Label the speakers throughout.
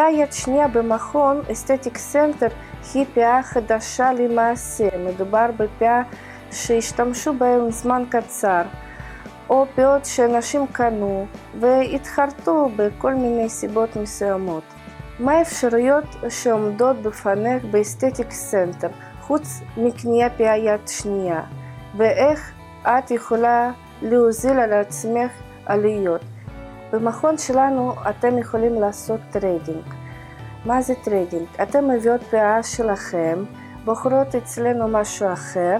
Speaker 1: פאה יד שנייה במכון אסתטיק סנטר היא פאה חדשה למעשה. מדובר בפאה שהשתמשו בהם זמן קצר, או פאות שאנשים קנו והתחרטו בכל מיני סיבות מסוימות. מה האפשרויות שעומדות בפניך באסתטיק סנטר חוץ מקניית פאה יד שנייה, ואיך את יכולה להוזיל על עצמך עלויות? במכון שלנו אתם יכולים לעשות טריידינג. מה זה טריידינג? אתם מביאות פאה שלכם, בוחרות אצלנו משהו אחר,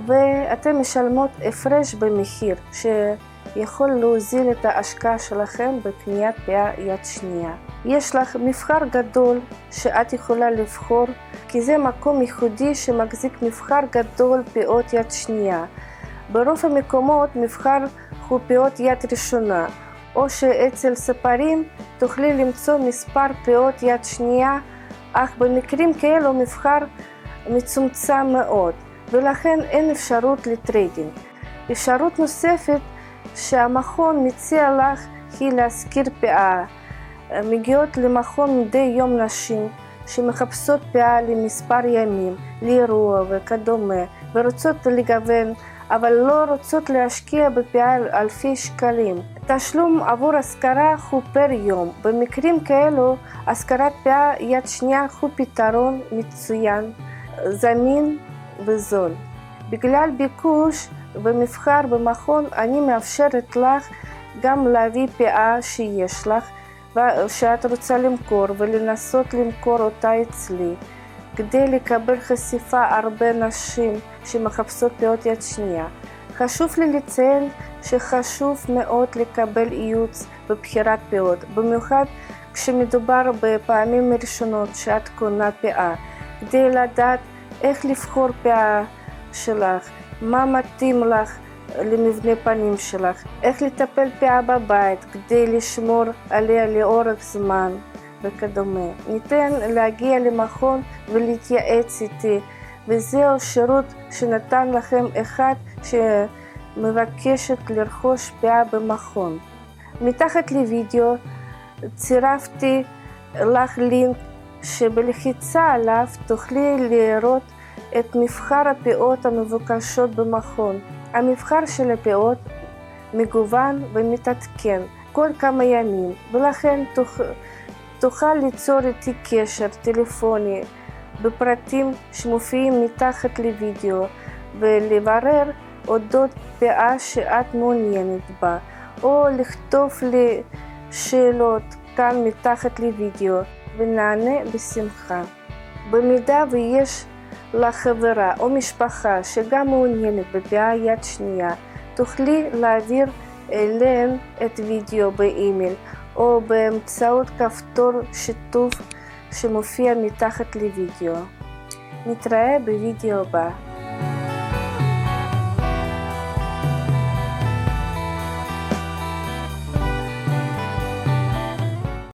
Speaker 1: ואתם משלמות הפרש במחיר שיכול להוזיל את ההשקעה שלכם בקניית פאה יד שנייה. יש לך מבחר גדול שאת יכולה לבחור, כי זה מקום ייחודי שמחזיק מבחר גדול פאות יד שנייה. ברוב המקומות מבחר הוא פאות יד ראשונה, או שאצל ספרים תוכלי למצוא מספר פאות יד שנייה, אך במקרים כאלו מבחר מצומצם מאוד, ולכן אין אפשרות לטריידינג. אפשרות נוספת שהמכון מציע לך היא להשכיר פאה. מגיעות למכון מדי יום נשים שמחפשות פאה למספר ימים, לאירוע וכדומה, ורוצות לגוון, אבל לא רוצות להשקיע בפאה אלפי שקלים. תשלום עבור השכרה הוא פר יום. במקרים כאלו, השכרת פאה יד שנייה הוא פתרון מצוין, זמין וזול. בגלל ביקוש ומבחר במכון, אני מאפשרת לך גם להביא פאה שיש לך ושאת רוצה למכור ולנסות למכור אותה אצלי, כדי לקבל חשיפה הרבה נשים שמחפשות פאות יד שנייה. חשוב לי לציין שחשוב מאוד לקבל ייעוץ בבחירת פאות, במיוחד כשמדובר בפעמים הראשונות שאת קונה פאה, כדי לדעת איך לבחור פאה שלך, מה מתאים לך למבנה פנים שלך, איך לטפל פאה בבית כדי לשמור עליה לאורך זמן וכדומה. ניתן להגיע למכון ולהתייעץ איתי, וזהו שירות שנתן לכם אחד שמבקשת לרכוש פאה במכון. מתחת לוידאו צירפתי לך לינק שבלחיצה עליו תוכלי לראות את מבחר הפאות המבוקשות במכון. המבחר של הפאות מגוון ומתעדכן כל כמה ימים, ולכן תוכל ליצור איתי קשר טלפוני בפרטים שמופיעים מתחת לוידאו ולברר אודות פאה שאת מעוניינת בה, או לכתוב לי שאלות כאן מתחת לוידאו ונענה בשמחה. במידה ויש לחברה או משפחה שגם מעוניינת בפאה יד שנייה, תוכלי להעביר אליהם את וידאו באימייל או באמצעות כפתור שיתוף שמופיע מתחת לוידאו. נתראה בוידאו הבא.